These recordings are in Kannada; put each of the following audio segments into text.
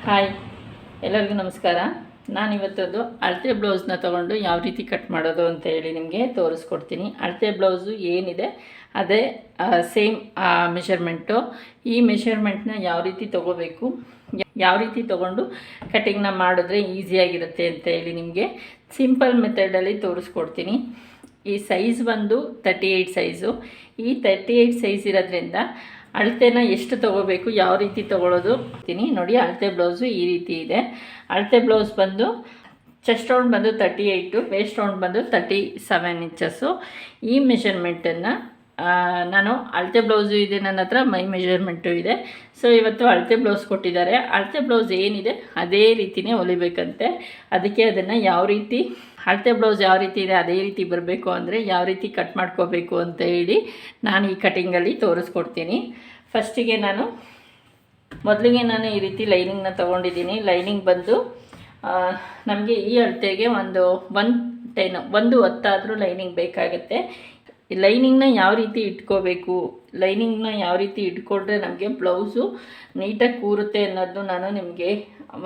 ಹಾಯ್, ಎಲ್ಲರಿಗೂ ನಮಸ್ಕಾರ. ನಾನಿವತ್ತೊಂದು ಅಳತೆ ಬ್ಲೌಸ್ನ ತೊಗೊಂಡು ಯಾವ ರೀತಿ ಕಟ್ ಮಾಡೋದು ಅಂತ ಹೇಳಿ ನಿಮಗೆ ತೋರಿಸ್ಕೊಡ್ತೀನಿ. ಅಳತೆ ಬ್ಲೌಸು ಏನಿದೆ ಅದೇ ಸೇಮ್ ಮೆಷರ್ಮೆಂಟು. ಈ ಮೆಷರ್ಮೆಂಟ್ನ ಯಾವ ರೀತಿ ತೊಗೋಬೇಕು, ಯಾವ ರೀತಿ ತೊಗೊಂಡು ಕಟಿಂಗ್ನ ಮಾಡಿದ್ರೆ ಈಸಿಯಾಗಿರುತ್ತೆ ಅಂತ ಹೇಳಿ ನಿಮಗೆ ಸಿಂಪಲ್ ಮೆಥಡಲ್ಲಿ ತೋರಿಸ್ಕೊಡ್ತೀನಿ. ಈ ಸೈಜ್ ಬಂದು 38 ಸೈಜು. ಈ 38 ಸೈಜ್ ಇರೋದ್ರಿಂದ ಅಳತೆನ ಎಷ್ಟು ತೊಗೋಬೇಕು, ಯಾವ ರೀತಿ ತೊಗೊಳ್ಳೋದು ನೋಡಿ. ಅಳತೆ ಬ್ಲೌಸು ಈ ರೀತಿ ಇದೆ. ಅಳತೆ ಬ್ಲೌಸ್ ಬಂದು ಚೆಸ್ಟ್ ರೌಂಡ್ ಬಂದು 38, ವೇಸ್ಟ್ ರೌಂಡ್ ಬಂದು 37 ಇಂಚಸ್ಸು. ಈ ಮೆಷರ್ಮೆಂಟನ್ನು ನಾನು ಅಳತೆ ಬ್ಲೌಸು ಇದೆ ನನ್ನ ಹತ್ರ, ಮೈ ಮೆಷರ್ಮೆಂಟು ಇದೆ. ಸೊ ಇವತ್ತು ಅಳತೆ ಬ್ಲೌಸ್ ಕೊಟ್ಟಿದ್ದಾರೆ. ಅಳತೆ ಬ್ಲೌಸ್ ಏನಿದೆ ಅದೇ ರೀತಿಯೇ ಹೊಲಿಬೇಕಂತೆ. ಅದಕ್ಕೆ ಅದನ್ನು ಯಾವ ರೀತಿ ಅಳತೆ ಬ್ಲೌಸ್ ಯಾವ ರೀತಿ ಇದೆ ಅದೇ ರೀತಿ ಬರಬೇಕು ಅಂದರೆ ಯಾವ ರೀತಿ ಕಟ್ ಮಾಡ್ಕೋಬೇಕು ಅಂತ ಹೇಳಿ ನಾನು ಈ ಕಟಿಂಗಲ್ಲಿ ತೋರಿಸ್ಕೊಡ್ತೀನಿ. ಫಸ್ಟಿಗೆ ಮೊದಲಿಗೆ ನಾನು ಈ ರೀತಿ ಲೈನಿಂಗ್ನ ತೊಗೊಂಡಿದ್ದೀನಿ. ಲೈನಿಂಗ್ ಬಂದು ನಮಗೆ ಈ ಅಳತೆಗೆ ಒಂದು 110 ಲೈನಿಂಗ್ ಬೇಕಾಗುತ್ತೆ. ಲೈನಿಂಗ್ನ ಯಾವ ರೀತಿ ಇಟ್ಕೋಬೇಕು, ಲೈನಿಂಗ್ನ ಯಾವ ರೀತಿ ಇಟ್ಕೊಂಡ್ರೆ ನಮಗೆ ಬ್ಲೌಸು ನೀಟಾಗಿ ಕೂರುತ್ತೆ ಅನ್ನೋದು ನಾನು ನಿಮಗೆ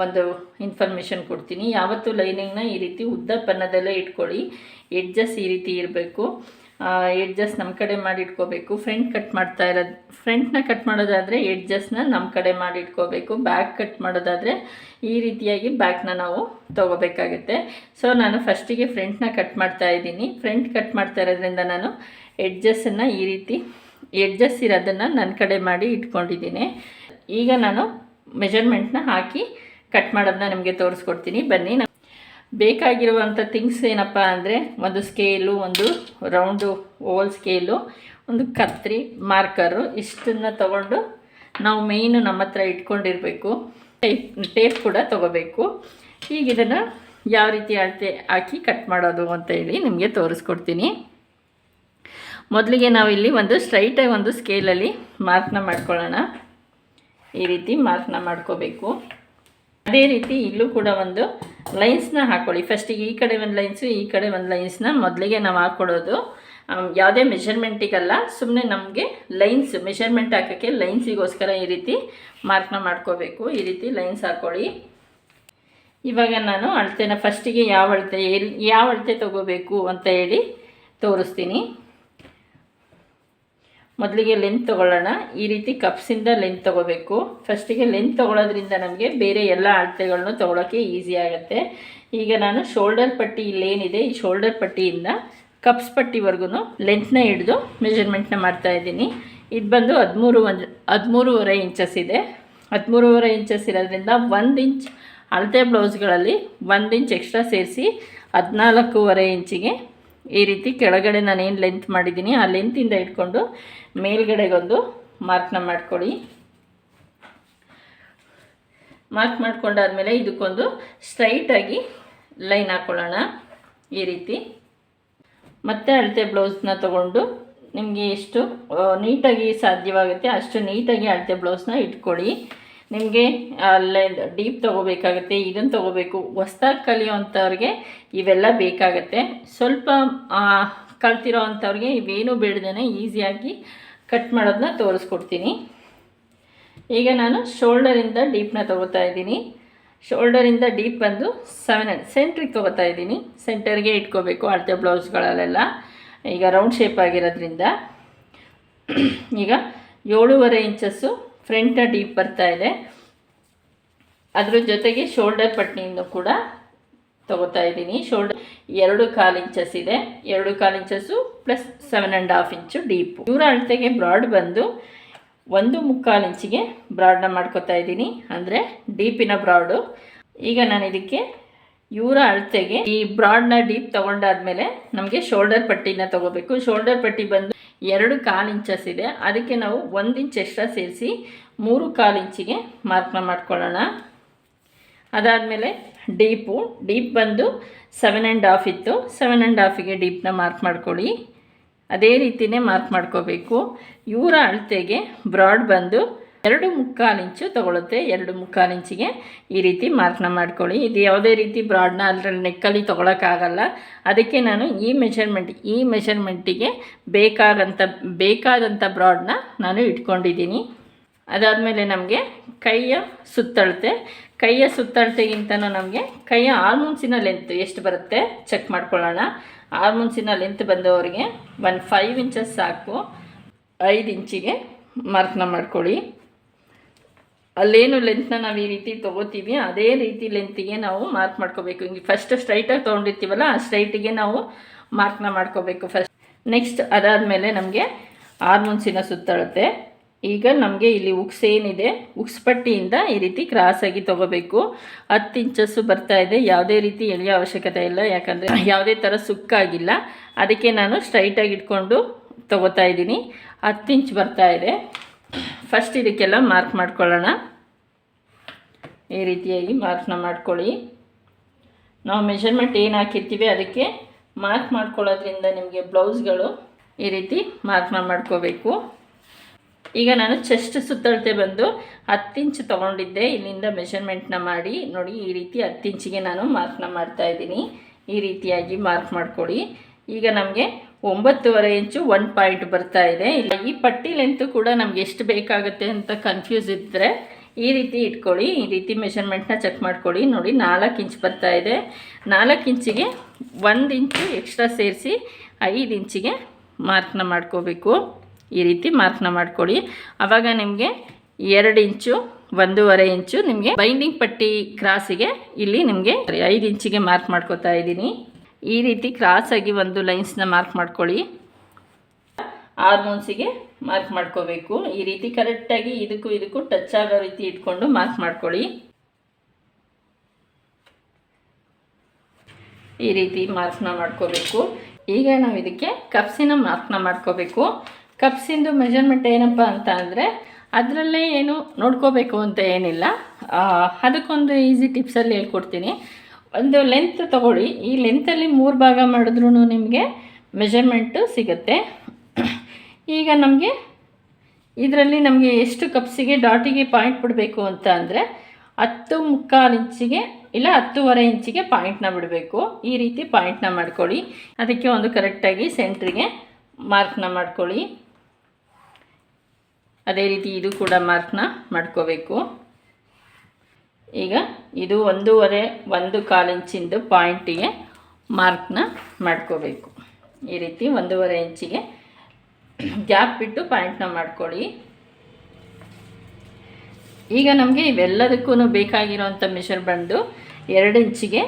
ಒಂದು ಇನ್ಫಾರ್ಮೇಷನ್ ಕೊಡ್ತೀನಿ. ಯಾವತ್ತು ಲೈನಿಂಗ್ನ ಈ ರೀತಿ ಉದ್ದ ಪನ್ನದಲ್ಲೇ ಇಟ್ಕೊಳ್ಳಿ. ಎಡ್ಜಸ್ ಈ ರೀತಿ ಇರಬೇಕು. ಎಡ್ಜಸ್ ನಮ್ಮ ಕಡೆ ಮಾಡಿ ಇಟ್ಕೋಬೇಕು. ಫ್ರಂಟ್ನ ಕಟ್ ಮಾಡೋದಾದರೆ ಎಡ್ಜಸ್ನ ನಮ್ಮ ಕಡೆ ಮಾಡಿ ಇಟ್ಕೋಬೇಕು. ಬ್ಯಾಕ್ ಕಟ್ ಮಾಡೋದಾದರೆ ಈ ರೀತಿಯಾಗಿ ಬ್ಯಾಕ್ನ ನಾವು ತೊಗೋಬೇಕಾಗುತ್ತೆ. ಸೊ ನಾನು ಫಸ್ಟಿಗೆ ಫ್ರಂಟ್ನ ಕಟ್ ಮಾಡ್ತಾ ಇದ್ದೀನಿ. ಫ್ರಂಟ್ ಕಟ್ ಮಾಡ್ತಾ ಇರೋದ್ರಿಂದ ನಾನು ಎಡ್ಜಸ್ಸನ್ನು ಈ ರೀತಿ ಎಡ್ಜಸ್ ಇರೋದನ್ನು ನನ್ನ ಕಡೆ ಮಾಡಿ ಇಟ್ಕೊಂಡಿದ್ದೀನಿ. ಈಗ ನಾನು ಮೆಷರ್ಮೆಂಟ್ನ ಹಾಕಿ ಕಟ್ ಮಾಡೋದನ್ನ ನಿಮಗೆ ತೋರಿಸ್ಕೊಡ್ತೀನಿ. ಬನ್ನಿ. ಬೇಕಾಗಿರುವಂಥ ಥಿಂಗ್ಸ್ ಏನಪ್ಪ ಅಂದರೆ ಒಂದು ಸ್ಕೇಲು, ಒಂದು ರೌಂಡು ಓವಲ್ ಸ್ಕೇಲು, ಒಂದು ಕತ್ರಿ, ಮಾರ್ಕರು, ಇಷ್ಟನ್ನು ತಗೊಂಡು ನಾವು ಮೇಯ್ನು ನಮ್ಮ ಹತ್ರ ಇಟ್ಕೊಂಡಿರಬೇಕು. ಟೇಪ್ ಕೂಡ ತೊಗೋಬೇಕು. ಈಗ ಇದನ್ನು ಯಾವ ರೀತಿ ಅಳತೆ ಹಾಕಿ ಕಟ್ ಮಾಡೋದು ಅಂತ ಹೇಳಿ ನಿಮಗೆ ತೋರಿಸ್ಕೊಡ್ತೀನಿ. ಮೊದಲಿಗೆ ನಾವಿಲ್ಲಿ ಒಂದು ಸ್ಟ್ರೈಟಾಗಿ ಒಂದು ಸ್ಕೇಲಲ್ಲಿ ಮಾರ್ಕ್ನ ಮಾಡ್ಕೊಳ್ಳೋಣ. ಈ ರೀತಿ ಮಾರ್ಕ್ನ ಮಾಡ್ಕೋಬೇಕು. ಅದೇ ರೀತಿ ಇಲ್ಲೂ ಕೂಡ ಒಂದು ಲೈನ್ಸ್ನ ಹಾಕ್ಕೊಳ್ಳಿ. ಫಸ್ಟಿಗೆ ಈ ಕಡೆ ಒಂದು ಲೈನ್ಸು, ಈ ಕಡೆ ಒಂದು ಲೈನ್ಸ್ನ ಮೊದಲಿಗೆ ನಾವು ಹಾಕ್ಕೊಡೋದು. ಯಾವುದೇ ಮೆಷರ್ಮೆಂಟಿಗಲ್ಲ, ಸುಮ್ಮನೆ ನಮಗೆ ಲೈನ್ಸ್ ಮೆಷರ್ಮೆಂಟ್ ಹಾಕೋಕ್ಕೆ ಲೈನ್ಸಿಗೋಸ್ಕರ ಈ ರೀತಿ ಮಾರ್ಕ್ನ ಮಾಡ್ಕೋಬೇಕು. ಈ ರೀತಿ ಲೈನ್ಸ್ ಹಾಕ್ಕೊಳ್ಳಿ. ಇವಾಗ ನಾನು ಅಳತೆನ ಫಸ್ಟಿಗೆ ಯಾವ ಅಳತೆ ತೊಗೋಬೇಕು ಅಂತ ಹೇಳಿ ತೋರಿಸ್ತೀನಿ. ಮೊದಲಿಗೆ ಲೆಂತ್ ತೊಗೊಳ್ಳೋಣ. ಈ ರೀತಿ ಕಪ್ಸಿಂದ ಲೆಂತ್ ತೊಗೋಬೇಕು. ಫಸ್ಟಿಗೆ ಲೆಂತ್ ತೊಗೊಳೋದ್ರಿಂದ ನಮಗೆ ಬೇರೆ ಎಲ್ಲ ಅಳತೆಗಳನ್ನು ತೊಗೊಳೋಕ್ಕೆ ಈಸಿ ಆಗುತ್ತೆ. ಈಗ ನಾನು ಶೋಲ್ಡರ್ ಪಟ್ಟಿ ಇಲ್ಲೇನಿದೆ ಈ ಶೋಲ್ಡರ್ ಪಟ್ಟಿಯಿಂದ ಕಪ್ಸ್ ಪಟ್ಟಿವರೆಗೂ ಲೆಂತ್ನ ಹಿಡಿದು ಮೆಷರ್ಮೆಂಟ್ನ ಮಾಡ್ತಾಯಿದ್ದೀನಿ. ಇದು ಬಂದು 13.5 ಇಂಚಸ್ ಇದೆ. 13.5 ಇಂಚಸ್ ಇರೋದ್ರಿಂದ 1 ಇಂಚ್ ಅಳತೆ ಬ್ಲೌಸ್ಗಳಲ್ಲಿ 1 ಇಂಚ್ ಎಕ್ಸ್ಟ್ರಾ ಸೇರಿಸಿ 14.5 ಇಂಚಿಗೆ ಈ ರೀತಿ ಕೆಳಗಡೆ ನಾನೇನು ಲೆಂತ್ ಮಾಡಿದ್ದೀನಿ ಆ ಲೆಂತಿಂದ ಇಟ್ಕೊಂಡು ಮೇಲ್ಗಡೆಗೊಂದು ಮಾರ್ಕ್ನ ಮಾಡ್ಕೊಳ್ಳಿ. ಮಾರ್ಕ್ ಮಾಡ್ಕೊಂಡಾದ್ಮೇಲೆ ಇದಕ್ಕೊಂದು ಸ್ಟ್ರೈಟಾಗಿ ಲೈನ್ ಹಾಕ್ಕೊಳ್ಳೋಣ. ಈ ರೀತಿ ಮತ್ತೆ ಅಳತೆ ಬ್ಲೌಸ್ನ ತೊಗೊಂಡು ನಿಮಗೆ ಎಷ್ಟು ನೀಟಾಗಿ ಸಾಧ್ಯವಾಗುತ್ತೆ ಅಷ್ಟು ನೀಟಾಗಿ ಅಳತೆ ಬ್ಲೌಸ್ನ ಇಟ್ಕೊಳ್ಳಿ. ನಿಮಗೆ ಡೀಪ್ ತೊಗೋಬೇಕಾಗತ್ತೆ, ಇದನ್ನು ತೊಗೋಬೇಕು. ಹೊಸ್ದಾಗಿ ಕಲಿಯೋವಂಥವ್ರಿಗೆ ಇವೆಲ್ಲ ಬೇಕಾಗತ್ತೆ. ಸ್ವಲ್ಪ ಕಲ್ತಿರೋ ಅಂಥವ್ರಿಗೆ ಇವೇನೂ ಬೇಡ್ದೇ ಈಸಿಯಾಗಿ ಕಟ್ ಮಾಡೋದನ್ನ ತೋರಿಸ್ಕೊಡ್ತೀನಿ. ಈಗ ನಾನು ಶೋಲ್ಡರಿಂದ ಡೀಪ್ನ ತೊಗೋತಾ ಇದ್ದೀನಿ. ಶೋಲ್ಡರಿಂದ ಡೀಪ್ ಬಂದು 7 ಸೆಂಟ್ರಿಗೆ ತೊಗೋತಾ ಇದ್ದೀನಿ. ಸೆಂಟರ್ಗೆ ಇಟ್ಕೋಬೇಕು ಅಳತೆ ಬ್ಲೌಸ್ಗಳಲ್ಲೆಲ್ಲ. ಈಗ ರೌಂಡ್ ಶೇಪ್ ಆಗಿರೋದ್ರಿಂದ ಈಗ 7.5 ಇಂಚಸ್ಸು ಫ್ರಂಟ್ನ ಡೀಪ್ ಬರ್ತಾ ಇದೆ. ಅದ್ರ ಜೊತೆಗೆ ಶೋಲ್ಡರ್ ಪಟ್ಟಿಯನ್ನು ಕೂಡ ತೊಗೋತಾ ಇದ್ದೀನಿ. ಶೋಲ್ಡರ್ 2.25 ಇಂಚಸ್ ಇದೆ. 2.25 ಇಂಚಸ್ಸು ಪ್ಲಸ್ 7.5 ಇಂಚು ಡೀಪು. ಇವರ ಅಳತೆಗೆ ಬ್ರಾಡ್ ಬಂದು 1.25 ಇಂಚಿಗೆ ಬ್ರಾಡ್ನ ಮಾಡ್ಕೋತಾ ಇದ್ದೀನಿ, ಅಂದರೆ ಡೀಪಿನ ಬ್ರಾಡು. ಈಗ ನಾನು ಇದಕ್ಕೆ ಇವರ ಅಳತೆಗೆ ಈ ಬ್ರಾಡ್ನ ಡೀಪ್ ತೊಗೊಂಡಾದ್ಮೇಲೆ ನಮಗೆ ಶೋಲ್ಡರ್ ಪಟ್ಟಿನ ತೊಗೋಬೇಕು. ಶೋಲ್ಡರ್ ಪಟ್ಟಿ ಬಂದು 2.25 ಇಂಚಸ್ ಇದೆ. ಅದಕ್ಕೆ ನಾವು 1 ಇಂಚ್ ಎಕ್ಸ್ಟ್ರಾ ಸೇರಿಸಿ 3.25 ಇಂಚಿಗೆ ಮಾರ್ಕ್ನ ಮಾಡ್ಕೊಳ್ಳೋಣ. ಅದಾದಮೇಲೆ ಡೀಪ್ ಬಂದು 7.5 ಇತ್ತು. 7.5ಗೆ ಡೀಪ್ನ ಮಾರ್ಕ್ ಮಾಡ್ಕೊಳ್ಳಿ. ಅದೇ ರೀತಿಯೇ ಮಾರ್ಕ್ ಮಾಡ್ಕೋಬೇಕು. ಇವರ ಅಳತೆಗೆ ಬ್ರಾಡ್ ಬಂದು 2.25 ಇಂಚು ತೊಗೊಳುತ್ತೆ. 2.25 ಇಂಚಿಗೆ ಈ ರೀತಿ ಮಾರ್ಕ್ನ ಮಾಡ್ಕೊಳ್ಳಿ. ಇದು ಯಾವುದೇ ರೀತಿ ಬ್ರಾಡ್ನ ಅದರಲ್ಲಿ ನೆಕ್ಕಲ್ಲಿ ತೊಗೊಳಕ್ಕಾಗಲ್ಲ. ಅದಕ್ಕೆ ನಾನು ಈ ಮೆಷರ್ಮೆಂಟಿಗೆ ಬೇಕಾದಂಥ ಬ್ರಾಡ್ನ ನಾನು ಇಟ್ಕೊಂಡಿದ್ದೀನಿ. ಅದಾದಮೇಲೆ ನಮಗೆ ಕೈಯ ಸುತ್ತಳತೆ. ಕೈಯ ಸುತ್ತಳತೆಗಿಂತನೂ ನಮಗೆ ಕೈಯ ಆಲ್ಮೋನ್ಸಿನ ಲೆಂತ್ ಎಷ್ಟು ಬರುತ್ತೆ ಚೆಕ್ ಮಾಡ್ಕೊಳ್ಳೋಣ. ಆಲ್ಮೋನ್ಸಿನ ಲೆಂತ್ ಬಂದವರಿಗೆ 5 ಇಂಚಸ್ ಸಾಕು. 5 ಇಂಚಿಗೆ ಮಾರ್ಕ್ನ ಮಾಡ್ಕೊಳ್ಳಿ. ಅಲ್ಲೇನು ಲೆಂತ್ನ ನಾವು ಈ ರೀತಿ ತೊಗೋತೀವಿ ಅದೇ ರೀತಿ ಲೆಂತಿಗೆ ನಾವು ಮಾರ್ಕ್ ಮಾಡ್ಕೋಬೇಕು. ಹಿಂಗೆ ಫಸ್ಟ್ ಸ್ಟ್ರೈಟಾಗಿ ತೊಗೊಂಡಿರ್ತೀವಲ್ಲ ಆ ಸ್ಟ್ರೈಟಿಗೆ ನಾವು ಮಾರ್ಕ್ನ ಮಾಡ್ಕೋಬೇಕು ಫಸ್ಟ್. ನೆಕ್ಸ್ಟ್ ಅದಾದಮೇಲೆ ನಮಗೆ ಆಲ್ಮೋನ್ಸಿನ ಸುತ್ತಳತೆ. ಈಗ ನಮಗೆ ಇಲ್ಲಿ ಉಕ್ಸ್ ಏನಿದೆ ಉಕ್ಸ್ ಪಟ್ಟಿಯಿಂದ ಈ ರೀತಿ ಕ್ರಾಸಾಗಿ ತೊಗೋಬೇಕು. 10 ಇಂಚಸ್ಸು ಬರ್ತಾ ಇದೆ. ಯಾವುದೇ ರೀತಿ ಎಳೆಯೋ ಅವಶ್ಯಕತೆ ಇಲ್ಲ, ಯಾಕಂದರೆ ಯಾವುದೇ ಥರ ಸುಕ್ಕಾಗಿಲ್ಲ. ಅದಕ್ಕೆ ನಾನು ಸ್ಟ್ರೈಟಾಗಿ ಇಟ್ಕೊಂಡು ತೊಗೋತಾ ಇದ್ದೀನಿ. 10 ಇಂಚ್ ಬರ್ತಾ ಇದೆ. ಫಸ್ಟ್ ಇದಕ್ಕೆಲ್ಲ ಮಾರ್ಕ್ ಮಾಡ್ಕೊಳ್ಳೋಣ. ಈ ರೀತಿಯಾಗಿ ಮಾರ್ಕ್ನ ಮಾಡ್ಕೊಳ್ಳಿ. ನಾವು ಮೆಷರ್ಮೆಂಟ್ ಏನು ಹಾಕಿರ್ತೀವಿ ಅದಕ್ಕೆ ಮಾರ್ಕ್ ಮಾಡ್ಕೊಳ್ಳೋದ್ರಿಂದ ನಿಮಗೆ ಬ್ಲೌಸ್ಗಳು ಈ ರೀತಿ ಮಾರ್ಕ್ನ ಮಾಡ್ಕೋಬೇಕು. ಈಗ ನಾನು ಚೆಸ್ಟ್ ಸುತ್ತಳತೆ ಬಂದು 10 ಇಂಚ್ ತೊಗೊಂಡಿದ್ದೆ. ಇಲ್ಲಿಂದ ಮೆಷರ್ಮೆಂಟ್ನ ಮಾಡಿ ನೋಡಿ, ಈ ರೀತಿ 10 ಇಂಚಿಗೆ ನಾನು ಮಾರ್ಕ್ನ ಮಾಡ್ತಾಯಿದ್ದೀನಿ. ಈ ರೀತಿಯಾಗಿ ಮಾರ್ಕ್ ಮಾಡ್ಕೊಳ್ಳಿ. ಈಗ ನಮಗೆ 9.5 ಇಂಚು 1 ಪಾಯಿಂಟ್ ಬರ್ತಾ ಇದೆ. ಈ ಪಟ್ಟಿ ಲೆಂತು ಕೂಡ ನಮ್ಗೆ ಎಷ್ಟು ಬೇಕಾಗುತ್ತೆ ಅಂತ ಕನ್ಫ್ಯೂಸ್ ಇದ್ದರೆ ಈ ರೀತಿ ಇಟ್ಕೊಳ್ಳಿ. ಈ ರೀತಿ ಮೆಷರ್ಮೆಂಟ್ನ ಚೆಕ್ ಮಾಡ್ಕೊಳ್ಳಿ. ನೋಡಿ 4 ಇಂಚ್ ಬರ್ತಾ ಇದೆ. 4 ಇಂಚಿಗೆ 1 ಇಂಚು ಎಕ್ಸ್ಟ್ರಾ ಸೇರಿಸಿ 5 ಇಂಚಿಗೆ ಮಾರ್ಕ್ನ ಮಾಡ್ಕೋಬೇಕು. ಈ ರೀತಿ ಮಾರ್ಕ್ನ ಮಾಡ್ಕೊಳ್ಳಿ. ಆವಾಗ ನಿಮಗೆ 2 ಇಂಚು 1.5 ಇಂಚು ನಿಮಗೆ ಬೈಂಡಿಂಗ್ ಪಟ್ಟಿ ಕ್ರಾಸಿಗೆ ಇಲ್ಲಿ ನಿಮಗೆ 5 ಇಂಚಿಗೆ ಮಾರ್ಕ್ ಮಾಡ್ಕೋತಾ ಇದ್ದೀನಿ. ಈ ರೀತಿ ಕ್ರಾಸಾಗಿ ಒಂದು ಲೈನ್ಸ್ನ ಮಾರ್ಕ್ ಮಾಡ್ಕೊಳ್ಳಿ. ಆರ್ಮೋನ್ಸಿಗೆ ಮಾರ್ಕ್ ಮಾಡ್ಕೋಬೇಕು. ಈ ರೀತಿ ಕರೆಕ್ಟಾಗಿ ಇದಕ್ಕೂ ಟಚ್ ಆಗೋ ರೀತಿ ಇಟ್ಕೊಂಡು ಮಾರ್ಕ್ ಮಾಡ್ಕೊಳ್ಳಿ. ಈ ರೀತಿ ಮಾರ್ಕ್ನ ಮಾಡ್ಕೋಬೇಕು. ಈಗ ನಾವು ಇದಕ್ಕೆ ಕಪ್ಸಿನ ಮಾರ್ಕ್ನ ಮಾಡ್ಕೋಬೇಕು. ಕಪ್ಸಿಂದು ಮೆಷರ್ಮೆಂಟ್ ಏನಪ್ಪ ಅಂತ ಅಂದರೆ ಅದರಲ್ಲೇ ಏನು ನೋಡ್ಕೋಬೇಕು ಅಂತ ಏನಿಲ್ಲ. ಅದಕ್ಕೊಂದು ಈಸಿ ಟಿಪ್ಸಲ್ಲಿ ಹೇಳ್ಕೊಡ್ತೀನಿ. ಒಂದು ಲೆಂತ್ ತೊಗೊಳ್ಳಿ. ಈ ಲೆಂತಲ್ಲಿ 3 ಭಾಗ ಮಾಡಿದ್ರೂ ನಿಮಗೆ ಮೆಷರ್ಮೆಂಟು ಸಿಗುತ್ತೆ. ಈಗ ನಮಗೆ ಇದರಲ್ಲಿ ನಮಗೆ ಎಷ್ಟು ಕಪ್ಸಿಗೆ ಡಾಟಿಗೆ ಪಾಯಿಂಟ್ ಬಿಡಬೇಕು ಅಂತ ಅಂದರೆ 10.25 ಇಂಚಿಗೆ ಇಲ್ಲ 10.5 ಇಂಚಿಗೆ ಪಾಯಿಂಟ್ನ ಬಿಡಬೇಕು. ಈ ರೀತಿ ಪಾಯಿಂಟ್ನ ಮಾಡ್ಕೊಳ್ಳಿ. ಅದಕ್ಕೆ ಒಂದು ಕರೆಕ್ಟಾಗಿ ಸೆಂಟ್ರಿಗೆ ಮಾರ್ಕ್ನ ಮಾಡ್ಕೊಳ್ಳಿ. ಅದೇ ರೀತಿ ಇದು ಕೂಡ ಮಾರ್ಕ್ನ ಮಾಡ್ಕೋಬೇಕು. ಈಗ ಇದು 1.25 ಇಂಚಿಂದು ಪಾಯಿಂಟಿಗೆ ಮಾರ್ಕ್ನ ಮಾಡ್ಕೋಬೇಕು. ಈ ರೀತಿ 1.5 ಇಂಚಿಗೆ ಗ್ಯಾಪ್ ಬಿಟ್ಟು ಪಾಯಿಂಟ್ನ ಮಾಡ್ಕೊಳ್ಳಿ. ಈಗ ನಮಗೆ ಇವೆಲ್ಲದಕ್ಕೂ ಬೇಕಾಗಿರೋಂಥ ಮೆಷರ್ ಬಂದು 2 ಇಂಚಿಗೆ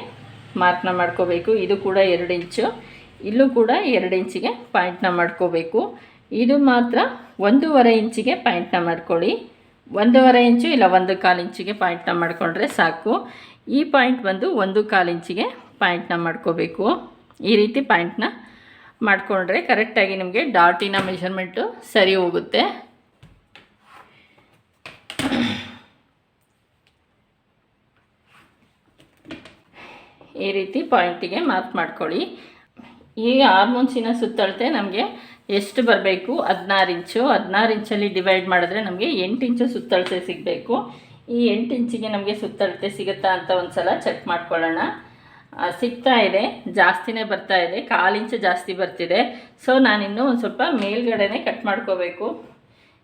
ಮಾರ್ಕ್ನ ಮಾಡ್ಕೋಬೇಕು. ಇದು ಕೂಡ 2 ಇಂಚು, ಇಲ್ಲೂ ಕೂಡ 2 ಇಂಚಿಗೆ ಪಾಯಿಂಟ್ನ ಮಾಡ್ಕೋಬೇಕು. ಇದು ಮಾತ್ರ 1.5 ಇಂಚಿಗೆ ಪಾಯಿಂಟ್ನ ಮಾಡ್ಕೊಳ್ಳಿ. 1.5 ಇಂಚು ಇಲ್ಲ 1.25 ಇಂಚಿಗೆ ಪಾಯಿಂಟ್ನ ಮಾಡಿಕೊಂಡ್ರೆ ಸಾಕು. ಈ ಪಾಯಿಂಟ್ ಬಂದು 1.25 ಇಂಚಿಗೆ ಪಾಯಿಂಟ್ನ ಮಾಡ್ಕೋಬೇಕು. ಈ ರೀತಿ ಪಾಯಿಂಟ್ನ ಮಾಡಿಕೊಂಡ್ರೆ ಕರೆಕ್ಟಾಗಿ ನಿಮಗೆ ಡಾಟಿನ ಮೆಷರ್ಮೆಂಟು ಸರಿ ಹೋಗುತ್ತೆ. ಈ ರೀತಿ ಪಾಯಿಂಟಿಗೆ ಮಾರ್ಕ್ ಮಾಡ್ಕೊಳ್ಳಿ. ಈ ಆರ್ಮೋನ್ಸಿನ ಸುತ್ತಳತೆ ನಮಗೆ ಎಷ್ಟು ಬರಬೇಕು? 16 ಇಂಚು. 16 ಇಂಚಲ್ಲಿ ಡಿವೈಡ್ ಮಾಡಿದ್ರೆ ನಮಗೆ 8 ಇಂಚು ಸುತ್ತಳತೆ ಸಿಗಬೇಕು. ಈ 8 ಇಂಚಿಗೆ ನಮಗೆ ಸುತ್ತಳತೆ ಸಿಗುತ್ತಾ ಅಂತ ಒಂದು ಸಲ ಚೆಕ್ ಮಾಡ್ಕೊಳ್ಳೋಣ. ಸಿಗ್ತಾ ಇದೆ, ಜಾಸ್ತಿನೇ ಬರ್ತಾ ಇದೆ, 1/4 ಇಂಚು ಜಾಸ್ತಿ ಬರ್ತಿದೆ. ಸೊ ನಾನಿನ್ನೂ ಒಂದು ಸ್ವಲ್ಪ ಮೇಲ್ಗಡೆನೇ ಕಟ್ ಮಾಡ್ಕೋಬೇಕು.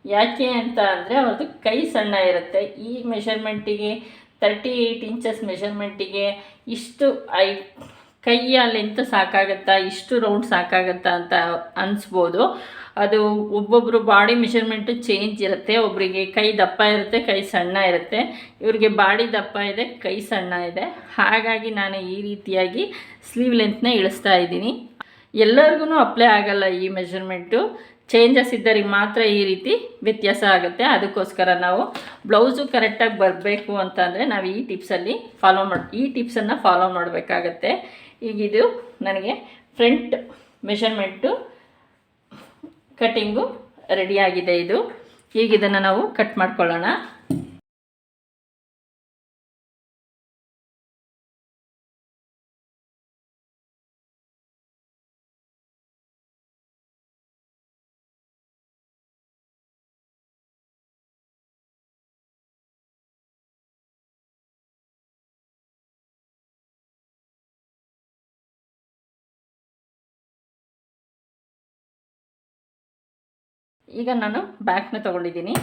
ಯಾಕೆ ಅಂತ ಅಂದರೆ ಅವ್ರದ್ದು ಕೈ ಸಣ್ಣ ಇರುತ್ತೆ. ಈ ಮೆಷರ್ಮೆಂಟಿಗೆ 38 ಇಂಚಸ್ ಮೆಷರ್ಮೆಂಟಿಗೆ ಇಷ್ಟು ಕೈಯ ಲೆಂತ್ ಸಾಕಾಗುತ್ತಾ, ಇಷ್ಟು ರೌಂಡ್ ಸಾಕಾಗುತ್ತಾ ಅಂತ ಅನಿಸ್ಬೋದು. ಅದು ಒಬ್ಬೊಬ್ಬರು ಬಾಡಿ ಮೆಷರ್ಮೆಂಟು ಚೇಂಜ್ ಇರುತ್ತೆ. ಒಬ್ಬರಿಗೆ ಕೈ ದಪ್ಪ ಇರುತ್ತೆ, ಕೈ ಸಣ್ಣ ಇರುತ್ತೆ. ಇವರಿಗೆ ಬಾಡಿ ದಪ್ಪ ಇದೆ, ಕೈ ಸಣ್ಣ ಇದೆ. ಹಾಗಾಗಿ ನಾನು ಈ ರೀತಿಯಾಗಿ ಸ್ಲೀವ್ ಲೆಂತ್ನ ಇಳಿಸ್ತಾ ಇದ್ದೀನಿ. ಎಲ್ಲರಿಗೂ ಅಪ್ಲೈ ಆಗಲ್ಲ ಈ ಮೆಷರ್ಮೆಂಟು. ಚೇಂಜಸ್ ಇದ್ದರಿಗೆ ಮಾತ್ರ ಈ ರೀತಿ ವ್ಯತ್ಯಾಸ ಆಗುತ್ತೆ. ಅದಕ್ಕೋಸ್ಕರ ನಾವು ಬ್ಲೌಸು ಕರೆಕ್ಟಾಗಿ ಬರಬೇಕು ಅಂತಂದರೆ ನಾವು ಈ ಟಿಪ್ಸನ್ನು ಫಾಲೋ ಮಾಡಬೇಕಾಗತ್ತೆ. ಈಗಿದು ನನಗೆ ಫ್ರಂಟ್ ಮೆಷರ್ಮೆಂಟು ಕಟ್ಟಿಂಗು ರೆಡಿಯಾಗಿದೆ. ಈಗ ಇದನ್ನು ನಾವು ಕಟ್ ಮಾಡ್ಕೊಳ್ಳೋಣ. ಈಗ ನಾನು ಬ್ಯಾಕ್ನ ತೊಗೊಂಡಿದ್ದೀನಿ.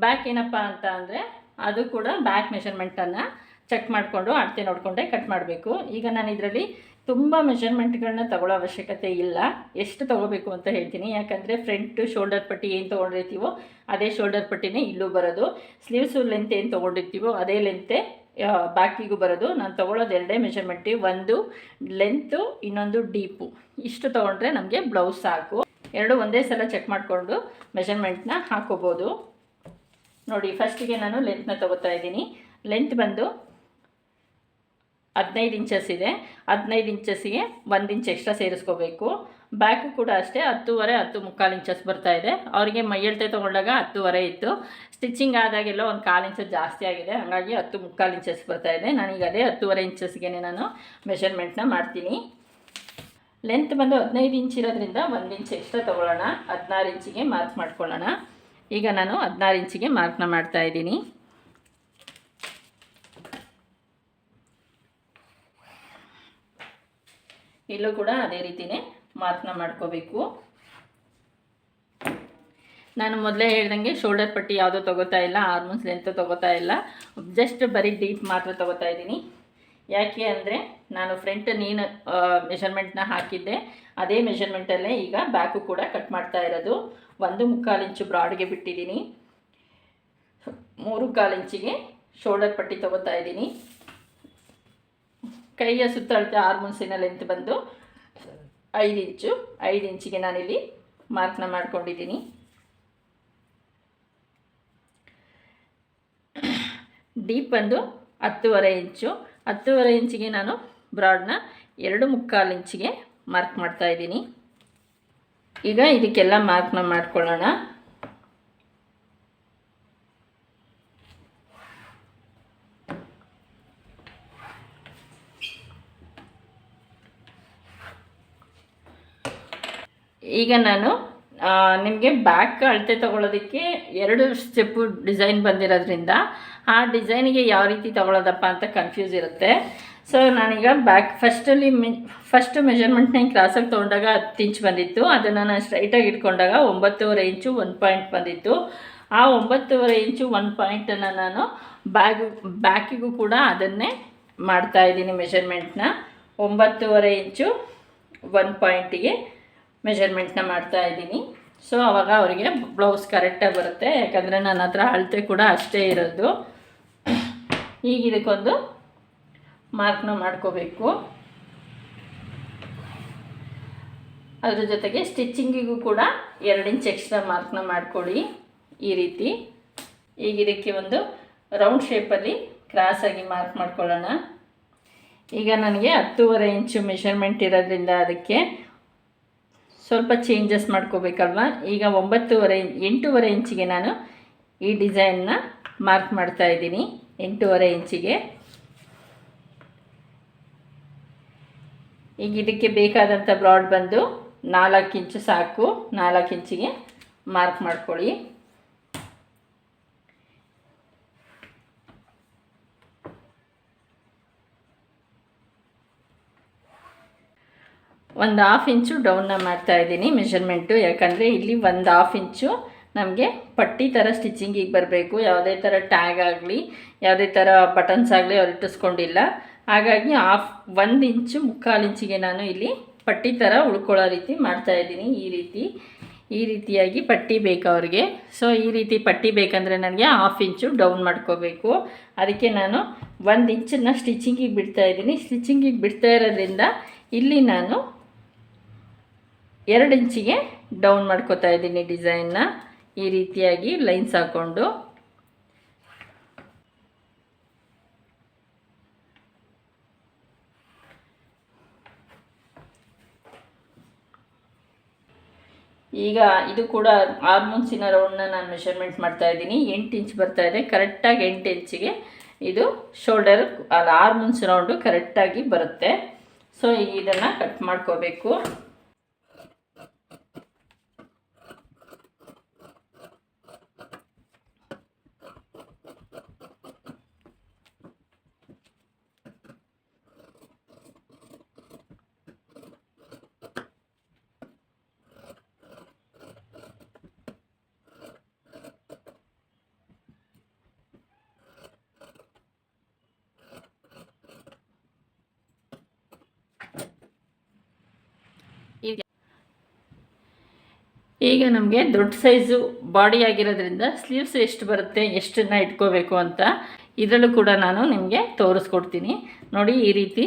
ಬ್ಯಾಕ್ ಏನಪ್ಪ ಅಂತ ಅಂದರೆ ಅದು ಕೂಡ ಬ್ಯಾಕ್ ಮೆಷರ್ಮೆಂಟನ್ನು ಚೆಕ್ ಮಾಡಿಕೊಂಡು ಅಳತೆ ನೋಡಿಕೊಂಡೆ ಕಟ್ ಮಾಡಬೇಕು. ಈಗ ನಾನು ಇದರಲ್ಲಿ ತುಂಬ ಮೆಷರ್ಮೆಂಟ್ಗಳನ್ನ ತಗೊಳ್ಳೋ ಅವಶ್ಯಕತೆ ಇಲ್ಲ, ಎಷ್ಟು ತೊಗೋಬೇಕು ಅಂತ ಹೇಳ್ತೀನಿ. ಯಾಕಂದರೆ ಫ್ರಂಟ್ ಶೋಲ್ಡರ್ ಪಟ್ಟಿ ಏನು ತೊಗೊಂಡಿರ್ತೀವೋ ಅದೇ ಶೋಲ್ಡರ್ ಪಟ್ಟಿನೇ ಇಲ್ಲೂ ಬರೋದು, ಸ್ಲೀವ್ಸು ಲೆಂತ್ ಏನು ತೊಗೊಂಡಿರ್ತೀವೋ ಅದೇ ಲೆಂತೆ ಬ್ಯಾಕಿಗೂ ಬರೋದು. ನಾನು ತೊಗೊಳ್ಳೋದು ಎರಡೇ ಮೆಷರ್ಮೆಂಟಿ, ಒಂದು ಲೆಂತು ಇನ್ನೊಂದು ಡೀಪು, ಇಷ್ಟು ತೊಗೊಂಡ್ರೆ ನಮಗೆ ಬ್ಲೌಸ್ ಸಾಕು. ಎರಡು ಒಂದೇ ಸಲ ಚೆಕ್ ಮಾಡಿಕೊಂಡು ಮೆಷರ್ಮೆಂಟ್ನ ಹಾಕೋಬೋದು. ನೋಡಿ, ಫಸ್ಟಿಗೆ ನಾನು ಲೆಂತ್ನ ತೊಗೋತಾ ಇದ್ದೀನಿ. ಲೆಂತ್ ಬಂದು 15 ಇಂಚಸ್ ಇದೆ. 15 ಇಂಚಸ್ಸಿಗೆ 1 ಇಂಚ್ ಎಕ್ಸ್ಟ್ರಾ ಸೇರಿಸ್ಕೋಬೇಕು. ಬ್ಯಾಕು ಕೂಡ ಅಷ್ಟೇ 10.5 10.75 ಇಂಚಸ್ ಬರ್ತಾಯಿದೆ. ಅವರಿಗೆ ಮೈಯೆಳ್ತೆ ತೊಗೊಂಡಾಗ 10.5 ಇತ್ತು, ಸ್ಟಿಚಿಂಗ್ ಆದಾಗೆಲ್ಲ ಒಂದು 1/4 ಇಂಚಸ್ ಜಾಸ್ತಿ ಆಗಿದೆ, ಹಾಗಾಗಿ 10.75 ಇಂಚಸ್ ಬರ್ತಾಯಿದೆ. ನಾನೀಗ ಅದೇ 10.5 ಇಂಚಸ್ಗೆ ನಾನು ಮೆಷರ್ಮೆಂಟ್ನ ಮಾಡ್ತೀನಿ. ಲೆಂತ್ ಬಂದು 15 ಇಂಚ್ ಇರೋದ್ರಿಂದ 1 ಇಂಚ್ ಎಕ್ಸ್ಟ್ರಾ ತೊಗೊಳ್ಳೋಣ. 16 ಇಂಚಿಗೆ ಮಾರ್ಕ್ ಮಾಡ್ಕೊಳ್ಳೋಣ. ಈಗ ನಾನು 16 ಇಂಚಿಗೆ ಮಾರ್ಕ್ನ ಮಾಡ್ತಾಯಿದ್ದೀನಿ. ಇಲ್ಲೂ ಕೂಡ ಅದೇ ರೀತಿಯೇ ಮಾರ್ಕ್ನ ಮಾಡ್ಕೋಬೇಕು. ನಾನು ಮೊದಲೇ ಹೇಳ್ದಂಗೆ ಶೋಲ್ಡರ್ ಪಟ್ಟಿ ಯಾವುದೋ ತೊಗೋತಾ ಇಲ್ಲ, ಆರ್ಮ್ಸ್ ಲೆಂತ್ ತೊಗೋತಾ ಇಲ್ಲ, ಜಸ್ಟ್ ಬರೀ ಡೀಪ್ ಮಾತ್ರ ತೊಗೋತಾ ಇದ್ದೀನಿ. ಯಾಕೆ ಅಂದರೆ ನಾನು ಫ್ರಂಟ್ ನೀನು ಮೆಷರ್ಮೆಂಟ್ನ ಹಾಕಿದ್ದೆ, ಅದೇ ಮೆಷರ್ಮೆಂಟಲ್ಲೇ ಈಗ ಬ್ಯಾಕು ಕೂಡ ಕಟ್ ಮಾಡ್ತಾ ಇರೋದು. 1.25 ಇಂಚು ಬ್ರಾಡ್ಗೆ ಬಿಟ್ಟಿದ್ದೀನಿ, 3.25 ಇಂಚಿಗೆ ಶೋಲ್ಡರ್ ಪಟ್ಟಿ ತೊಗೋತಾ ಇದ್ದೀನಿ. ಕೈಯ ಸುತ್ತಳತೆ ಆರ್ಮುನ್ಸಿನ ಲೆಂತ್ ಬಂದು 5 ಇಂಚು. 5 ಇಂಚಿಗೆ ನಾನಿಲ್ಲಿ ಮಾರ್ಕ್ನ ಮಾಡ್ಕೊಂಡಿದ್ದೀನಿ. ಡೀಪ್ ಬಂದು 10.5 ಇಂಚು. 10.5 ಇಂಚಿಗೆ ನಾನು ಬ್ರಾಡ್ನ 2.25 ಇಂಚಿಗೆ ಮಾರ್ಕ್ ಮಾಡ್ತಾಯಿದ್ದೀನಿ. ಈಗ ಇದಕ್ಕೆಲ್ಲ ಮಾರ್ಕ್ನ ಮಾಡ್ಕೊಳ್ಳೋಣ. ಈಗ ನಾನು ನಿಮಗೆ ಬ್ಯಾಕ್ ಅಳತೆ ತೊಗೊಳ್ಳೋದಕ್ಕೆ 2 ಸ್ಟೆಪ್ಪು ಡಿಸೈನ್ ಬಂದಿರೋದ್ರಿಂದ ಆ ಡಿಸೈನಿಗೆ ಯಾವ ರೀತಿ ತೊಗೊಳ್ಳೋದಪ್ಪ ಅಂತ ಕನ್ಫ್ಯೂಸ್ ಇರುತ್ತೆ. ಸೊ ನಾನೀಗ ಬ್ಯಾಕ್ ಫಸ್ಟ್ ಮೆಷರ್ಮೆಂಟ್ನ ಕ್ರಾಸಾಗಿ ತೊಗೊಂಡಾಗ 10 ಇಂಚ್ ಬಂದಿತ್ತು, ಅದನ್ನು ನಾನು ಸ್ಟ್ರೈಟಾಗಿ ಇಟ್ಕೊಂಡಾಗ 9.5 ಇಂಚು 1 ಪಾಯಿಂಟ್ ಬಂದಿತ್ತು. ಆ 9.5 ಇಂಚು 1 ಪಾಯಿಂಟನ್ನು ನಾನು ಬ್ಯಾಕಿಗೂ ಕೂಡ ಅದನ್ನೇ ಮಾಡ್ತಾಯಿದ್ದೀನಿ. ಮೆಷರ್ಮೆಂಟ್ನ 9.5 ಇಂಚು 1 ಪಾಯಿಂಟಿಗೆ ಮೆಷರ್ಮೆಂಟ್ನ ಮಾಡ್ತಾಯಿದ್ದೀನಿ. ಸೊ ಆವಾಗ ಅವರಿಗೆ ಬ್ಲೌಸ್ ಕರೆಕ್ಟಾಗಿ ಬರುತ್ತೆ, ಯಾಕಂದರೆ ನನ್ನ ಹತ್ರ ಅಳತೆ ಕೂಡ ಅಷ್ಟೇ ಇರೋದು. ಈಗ ಇದಕ್ಕೊಂದು ಮಾರ್ಕ್ನ ಮಾಡ್ಕೋಬೇಕು. ಅದ್ರ ಜೊತೆಗೆ ಸ್ಟಿಚಿಂಗಿಗೂ ಕೂಡ 2 ಇಂಚ್ ಎಕ್ಸ್ಟ್ರಾ ಮಾರ್ಕ್ನ ಮಾಡ್ಕೊಳ್ಳಿ ಈ ರೀತಿ. ಈಗ ಇದಕ್ಕೆ ಒಂದು ರೌಂಡ್ ಶೇಪಲ್ಲಿ ಕ್ರಾಸಾಗಿ ಮಾರ್ಕ್ ಮಾಡ್ಕೊಳ್ಳೋಣ. ಈಗ ನನಗೆ 10.5 ಇಂಚು ಮೆಷರ್ಮೆಂಟ್ ಇರೋದ್ರಿಂದ ಅದಕ್ಕೆ ಸ್ವಲ್ಪ ಚೇಂಜಸ್ ಮಾಡ್ಕೋಬೇಕಲ್ವ. ಈಗ 8.5 ಇಂಚಿಗೆ ನಾನು ಈ ಡಿಸೈನ್ನ ಮಾರ್ಕ್ ಮಾಡ್ತಾಯಿದ್ದೀನಿ. 8.5 ಇಂಚಿಗೆ. ಈಗ ಇದಕ್ಕೆ ಬೇಕಾದಂಥ ಬ್ರಾಡ್ ಬಂದು 4 ಇಂಚು ಸಾಕು. 4 ಇಂಚಿಗೆ ಮಾರ್ಕ್ ಮಾಡ್ಕೊಳ್ಳಿ. ಒಂದು 1/2 ಇಂಚು ಡೌನ್ನ ಮಾಡ್ತಾಯಿದ್ದೀನಿ ಮೆಷರ್ಮೆಂಟು, ಯಾಕಂದರೆ ಇಲ್ಲಿ 1/2 ಇಂಚು ನಮಗೆ ಪಟ್ಟಿ ಥರ ಸ್ಟಿಚಿಂಗಿಗೆ ಬರಬೇಕು. ಯಾವುದೇ ಥರ ಟ್ಯಾಗ್ ಆಗಲಿ ಯಾವುದೇ ಥರ ಬಟನ್ಸ್ ಆಗಲಿ ಅವ್ರು ಇಟ್ಟಿಸ್ಕೊಂಡಿಲ್ಲ, ಹಾಗಾಗಿ 1 ಇಂಚು 3/4 ಇಂಚಿಗೆ ನಾನು ಇಲ್ಲಿ ಪಟ್ಟಿ ಥರ ಉಳ್ಕೊಳ್ಳೋ ರೀತಿ ಮಾಡ್ತಾಯಿದ್ದೀನಿ. ಈ ರೀತಿಯಾಗಿ ಪಟ್ಟಿ ಬೇಕು ಅವ್ರಿಗೆ. ಸೊ ಈ ರೀತಿ ಪಟ್ಟಿ ಬೇಕಂದರೆ ನನಗೆ 1/2 ಇಂಚು ಡೌನ್ ಮಾಡ್ಕೋಬೇಕು. ಅದಕ್ಕೆ ನಾನು 1 ಇಂಚನ್ನು ಸ್ಟಿಚಿಂಗಿಗೆ ಬಿಡ್ತಾಯಿದ್ದೀನಿ. ಸ್ಟಿಚಿಂಗಿಗೆ ಬಿಡ್ತಾ ಇರೋದ್ರಿಂದ ಇಲ್ಲಿ ನಾನು 2 ಇಂಚಿಗೆ ಡೌನ್ ಮಾಡ್ಕೋತಾ ಇದ್ದೀನಿ ಡಿಸೈನ್ನ. ಈ ರೀತಿಯಾಗಿ ಲೈನ್ಸ್ ಹಾಕ್ಕೊಂಡು ಈಗ ಇದು ಕೂಡ ಆರ್ಮುನ್ಸಿನ ರೌಂಡ್ನ ನಾನು ಮೆಷರ್ಮೆಂಟ್ ಮಾಡ್ತಾಯಿದ್ದೀನಿ. 8 ಇಂಚ್ ಬರ್ತಾಯಿದೆ. ಕರೆಕ್ಟಾಗಿ 8 ಇಂಚಿಗೆ ಇದು ಶೋಲ್ಡರ್ ಆರ್ಮುನ್ಸ್ ರೌಂಡು ಕರೆಕ್ಟಾಗಿ ಬರುತ್ತೆ. ಸೊ ಇದನ್ನು ಕಟ್ ಮಾಡ್ಕೋಬೇಕು. ಈಗ ನಮಗೆ ದೊಡ್ಡ ಸೈಜು ಬಾಡಿ ಆಗಿರೋದ್ರಿಂದ ಸ್ಲೀವ್ಸ್ ಎಷ್ಟು ಬರುತ್ತೆ, ಎಷ್ಟನ್ನು ಇಟ್ಕೋಬೇಕು ಅಂತ ಇದರಲ್ಲೂ ಕೂಡ ನಾನು ನಿಮಗೆ ತೋರಿಸ್ಕೊಡ್ತೀನಿ ನೋಡಿ. ಈ ರೀತಿ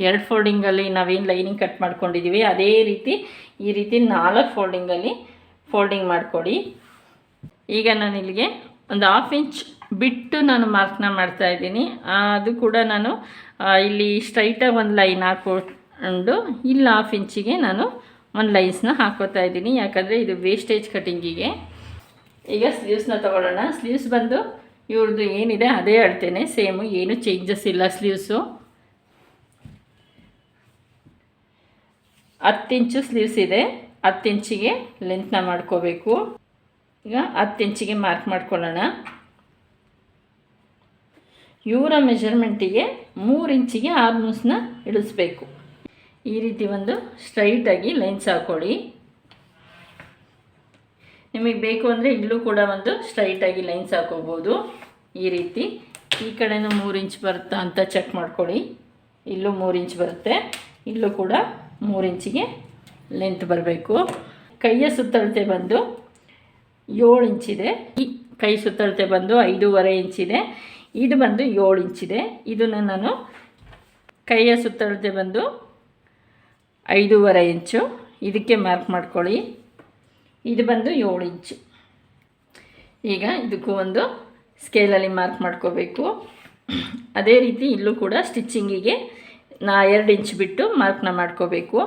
2 ಫೋಲ್ಡಿಂಗಲ್ಲಿ ನಾವೇನು ಲೈನಿಂಗ್ ಕಟ್ ಮಾಡ್ಕೊಂಡಿದ್ದೀವಿ ಅದೇ ರೀತಿ ಈ ರೀತಿ 4 ಫೋಲ್ಡಿಂಗಲ್ಲಿ ಫೋಲ್ಡಿಂಗ್ ಮಾಡಿಕೊಡಿ. ಈಗ ನಾನು ಇಲ್ಲಿಗೆ ಒಂದು 1/2 ಇಂಚ್ ಬಿಟ್ಟು ನಾನು ಮಾರ್ಕ್ನ ಮಾಡ್ತಾಯಿದ್ದೀನಿ. ಅದು ಕೂಡ ನಾನು ಇಲ್ಲಿ ಸ್ಟ್ರೈಟಾಗಿ ಒಂದು ಲೈನ್ ಹಾಕ್ಕೊಂಡು ಇಲ್ಲಿ 1/2 ಇಂಚಿಗೆ ನಾನು ಒಂದು ಲೈನ್ಸ್ನ ಹಾಕ್ಕೋತಾ ಇದ್ದೀನಿ, ಯಾಕಂದರೆ ಇದು ವೇಸ್ಟೇಜ್ ಕಟಿಂಗಿಗೆ. ಈಗ ಸ್ಲೀವ್ಸ್ನ ತೊಗೊಳ್ಳೋಣ. ಸ್ಲೀವ್ಸ್ ಬಂದು ಇವ್ರದ್ದು ಏನಿದೆ ಅದೇ ಅಳ್ತೇನೆ, ಸೇಮು, ಏನು ಚೇಂಜಸ್ ಇಲ್ಲ. ಸ್ಲೀವ್ಸು 10 ಇಂಚು ಸ್ಲೀವ್ಸ್ ಇದೆ, 10 ಇಂಚಿಗೆ ಲೆಂತ್ನ ಮಾಡ್ಕೋಬೇಕು. ಈಗ 10 ಇಂಚಿಗೆ ಮಾರ್ಕ್ ಮಾಡ್ಕೊಳ್ಳೋಣ. ಇವರ ಮೆಜರ್ಮೆಂಟಿಗೆ 3 ಇಂಚಿಗೆ ಆರ್ಮ್ಸ್ನ ಇಳಿಸ್ಬೇಕು. ಈ ರೀತಿ ಒಂದು ಸ್ಟ್ರೈಟಾಗಿ ಲೈನ್ಸ್ ಹಾಕ್ಕೊಳ್ಳಿ. ನಿಮಗೆ ಬೇಕು ಅಂದರೆ ಇಲ್ಲೂ ಕೂಡ ಒಂದು ಸ್ಟ್ರೈಟಾಗಿ ಲೈನ್ಸ್ ಹಾಕೋಬೋದು. ಈ ರೀತಿ ಈ ಕಡೆನೂ 3 ಇಂಚ್ ಬರುತ್ತಾ ಅಂತ ಚೆಕ್ ಮಾಡ್ಕೊಳ್ಳಿ. ಇಲ್ಲೂ 3 ಇಂಚ್ ಬರುತ್ತೆ, ಇಲ್ಲೂ ಕೂಡ 3 ಇಂಚಿಗೆ ಲೆಂತ್ ಬರಬೇಕು. ಕೈಯ ಸುತ್ತಳತೆ ಬಂದು 7 ಇಂಚಿದೆ. ಈ ಕೈ ಸುತ್ತಳತೆ ಬಂದು 5.5 ಇಂಚಿದೆ. ಇದು ಬಂದು 7 ಇಂಚಿದೆ. ಇದನ್ನು ನಾನು ಕೈಯ ಸುತ್ತಳತೆ ಬಂದು 5.5 ಇಂಚು, ಇದಕ್ಕೆ ಮಾರ್ಕ್ ಮಾಡ್ಕೊಳ್ಳಿ. ಇದು ಬಂದು 7 ಇಂಚು. ಈಗ ಇದಕ್ಕೂ ಒಂದು ಸ್ಕೇಲಲ್ಲಿ ಮಾರ್ಕ್ ಮಾಡ್ಕೋಬೇಕು. ಅದೇ ರೀತಿ ಇಲ್ಲೂ ಕೂಡ ಸ್ಟಿಚ್ಚಿಂಗಿಗೆ 2 ಇಂಚ್ ಬಿಟ್ಟು ಮಾರ್ಕ್ನ ಮಾಡ್ಕೋಬೇಕು.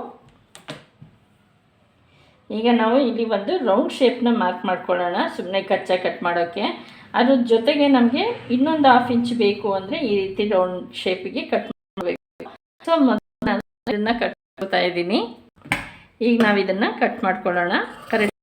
ಈಗ ನಾವು ಇಲ್ಲಿ ಒಂದು ರೌಂಡ್ ಶೇಪ್ನ ಮಾರ್ಕ್ ಮಾಡ್ಕೊಳ್ಳೋಣ, ಸುಮ್ಮನೆ ಕಚ್ಚಾ ಕಟ್ ಮಾಡೋಕ್ಕೆ. ಅದ್ರ ಜೊತೆಗೆ ನಮಗೆ ಇನ್ನೊಂದು 1/2 ಇಂಚ್ ಬೇಕು ಅಂದರೆ ಈ ರೀತಿ ರೌಂಡ್ ಶೇಪಿಗೆ ಕಟ್ ಮಾಡಬೇಕು. ಸೊ ಮೊದಲು ನಾನು ಇದನ್ನು ಕಟ್ ಮಾಡ್ತಾ ಇದ್ದೀನಿ. ಈಗ ನಾವು ಇದನ್ನು ಕಟ್ ಮಾಡ್ಕೊಳ್ಳೋಣ. ಕರೆಕ್ಟ್